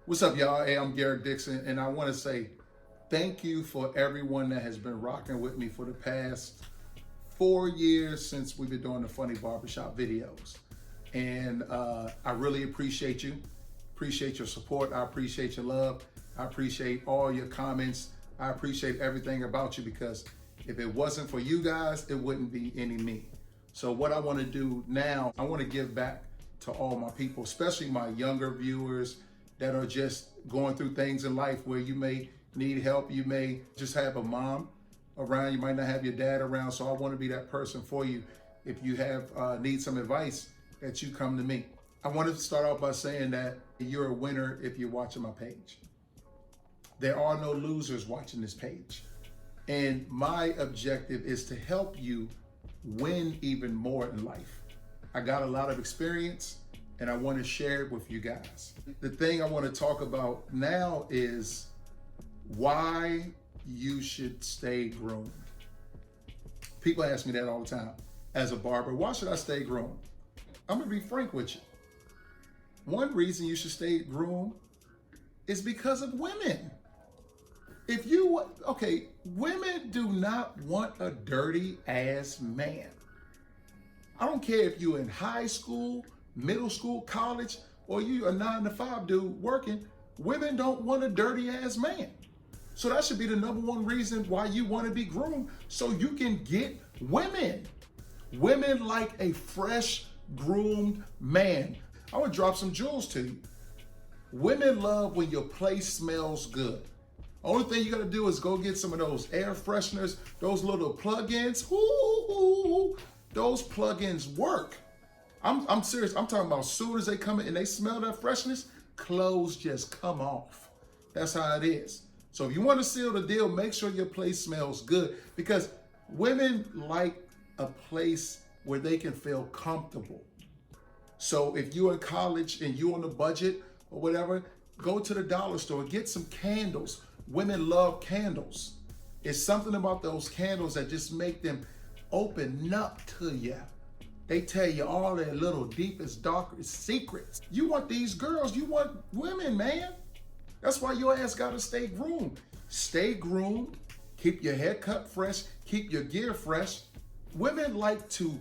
What's up, y'all? Hey, I'm Garrett Dixon, and I want to say thank you for everyone that has been rocking with me for the past 4 years since we've been doing the funny barbershop videos. And I really appreciate you. Appreciate your support. I appreciate your love. I appreciate all your comments. I appreciate everything about you, because if it wasn't for you guys, it wouldn't be any me. So what I want to do now, I want to give back to all my people, especially my younger viewers that are just going through things in life where you may need help. You may just have a mom around. You might not have your dad around. So I want to be that person for you. If you have need some advice, that you come to me. I want to start off by saying that you're a winner if you're watching my page. There are no losers watching this page. And my objective is to help you win even more in life. I got a lot of experience, and I want to share it with you guys. The thing I want to talk about now is why you should stay groomed. People ask me that all the time. As a barber, why should I stay groomed? I'm gonna be frank with you. One reason you should stay groomed is because of women. Women do not want a dirty ass man. I don't care if you're in high school, middle school, college, or you a 9-to-5 dude working. Women don't want a dirty ass man. So that should be the number one reason why you want to be groomed, so you can get women. Women like a fresh groomed man. I would drop some jewels to you. Women love when your place smells good. Only thing you gotta do is go get some of those air fresheners, those little plug-ins. Those plug-ins work. I'm serious. I'm talking about as soon as they come in and they smell that freshness, clothes just come off. That's how it is. So if you want to seal the deal, make sure your place smells good, because women like a place where they can feel comfortable. So if you're in college and you're on a budget or whatever, go to the dollar store, get some candles. Women love candles. It's something about those candles that just make them open up to you. They tell you all their little deepest, darkest secrets. You want these girls, you want women, man. That's why your ass gotta stay groomed. Stay groomed, keep your hair cut fresh, keep your gear fresh. Women like to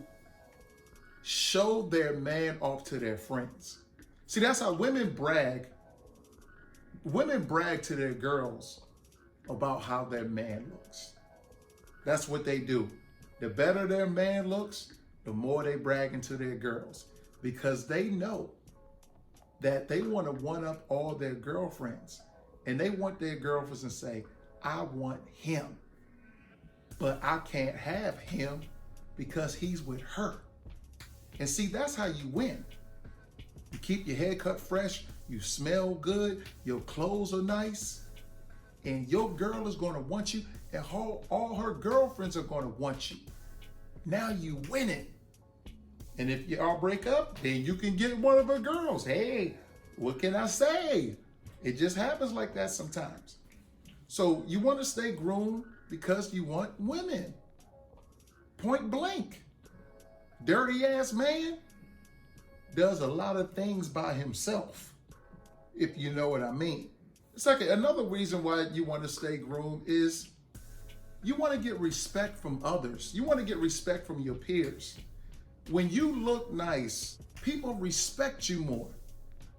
show their man off to their friends. See, that's how women brag. Women brag to their girls about how their man looks. That's what they do. The better their man looks, the more they bragging to their girls, because they know that they want to one up all their girlfriends, and they want their girlfriends to say, I want him, but I can't have him because he's with her. And see, that's how you win. You keep your hair cut fresh, you smell good, your clothes are nice, and your girl is going to want you, and all her girlfriends are going to want you. Now you win it. And if y'all break up, then you can get one of her girls. Hey, what can I say? It just happens like that sometimes. So you want to stay groomed because you want women. Point blank. Dirty ass man does a lot of things by himself, if you know what I mean. Second, another reason why you want to stay groomed is you want to get respect from others. You want to get respect from your peers. When you look nice, people respect you more.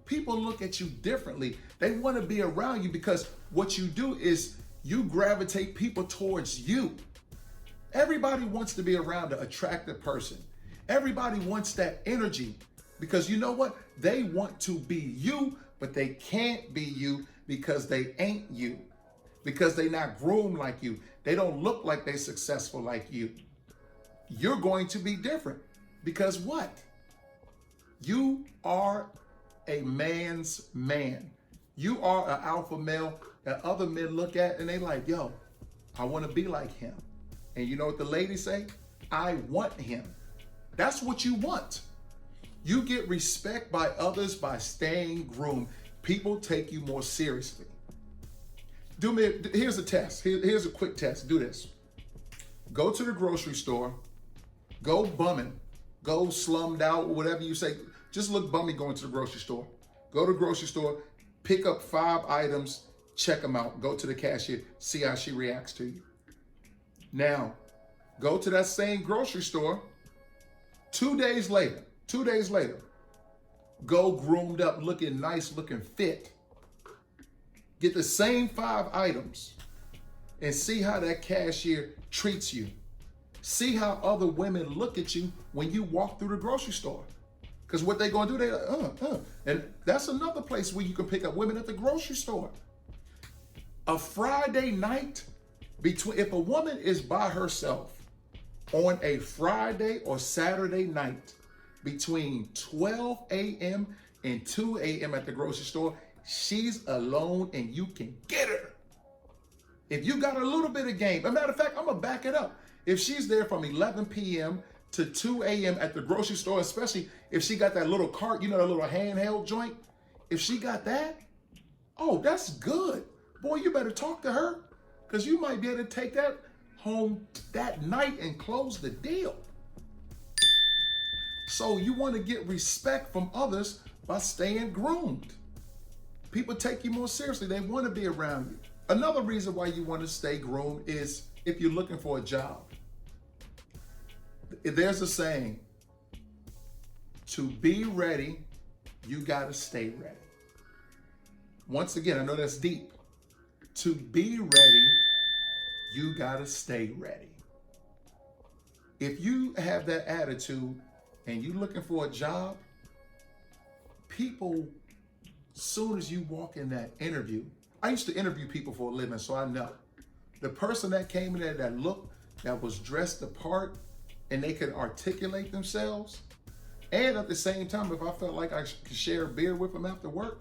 People look at you differently. They want to be around you because what you do is you gravitate people towards you. Everybody wants to be around an attractive person. Everybody wants that energy, because you know what? They want to be you, but they can't be you because they ain't you, because they not groomed like you. They don't look like they successful like you. You're going to be different, because what? You are a man's man. You are an alpha male that other men look at and they like, yo, I want to be like him. And you know what the ladies say? I want him. That's what you want. You get respect by others by staying groomed. People take you more seriously. Here's a test. Here's a quick test. Do this. Go to the grocery store. Go bumming. Go slummed out, whatever you say. Just look bummy going to the grocery store. Go to the grocery store. Pick up 5 items, check them out, go to the cashier, see how she reacts to you. Now, go to that same grocery store 2 days later, go groomed up, looking nice, looking fit. Get the same 5 items and see how that cashier treats you. See how other women look at you when you walk through the grocery store. Because what they gonna do, they like, And that's another place where you can pick up women at the grocery store. A Friday night, if a woman is by herself on a Friday or Saturday night between 12 a.m. and 2 a.m. at the grocery store, she's alone and you can get her. If you got a little bit of game, as a matter of fact, I'm gonna back it up. If she's there from 11 p.m. to 2 a.m. at the grocery store, especially if she got that little cart, you know, that little handheld joint, if she got that, oh, that's good. Boy, you better talk to her, because you might be able to take that home that night and close the deal. So you want to get respect from others by staying groomed. People take you more seriously. They want to be around you. Another reason why you want to stay groomed is if you're looking for a job. There's a saying, to be ready, you got to stay ready. Once again, I know that's deep. To be ready, you got to stay ready. If you have that attitude and you're looking for a job, people, soon as you walk in that interview, I used to interview people for a living, so I know. The person that came in there that looked, that was dressed the part, and they could articulate themselves, and at the same time, if I felt like I could share a beer with them after work,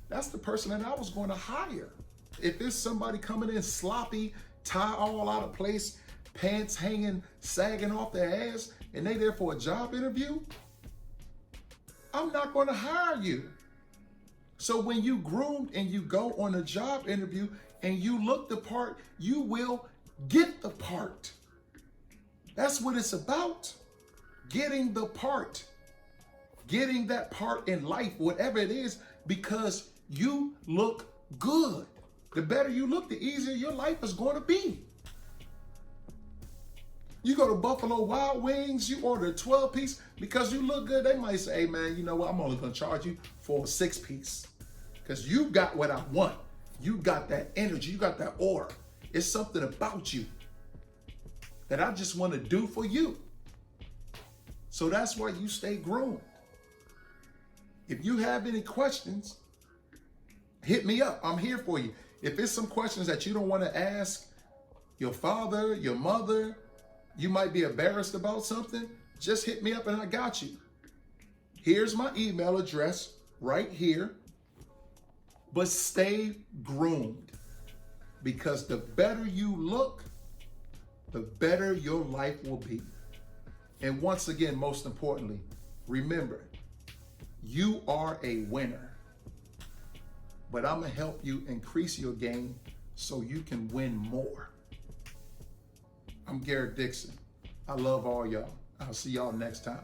that's the person that I was going to hire. If there's somebody coming in sloppy, tie all out of place, pants hanging, sagging off their ass, and they there for a job interview, I'm not going to hire you. So when you groomed and you go on a job interview and you look the part, you will get the part. That's what it's about. Getting the part. Getting that part in life, whatever it is, because you look good. The better you look, the easier your life is going to be. You go to Buffalo Wild Wings, you order a 12-piece, because you look good, they might say, hey man, you know what, I'm only gonna charge you for a 6-piece. Because you got what I want. You got that energy, you got that aura. It's something about you that I just want to do for you. So that's why you stay groomed. If you have any questions, hit me up. I'm here for you. If it's some questions that you don't want to ask your father, your mother, you might be embarrassed about something, just hit me up and I got you. Here's my email address right here. But stay groomed, because the better you look, the better your life will be. And once again, most importantly, remember, you are a winner. But I'm going to help you increase your game so you can win more. I'm Garrett Dixon. I love all y'all. I'll see y'all next time.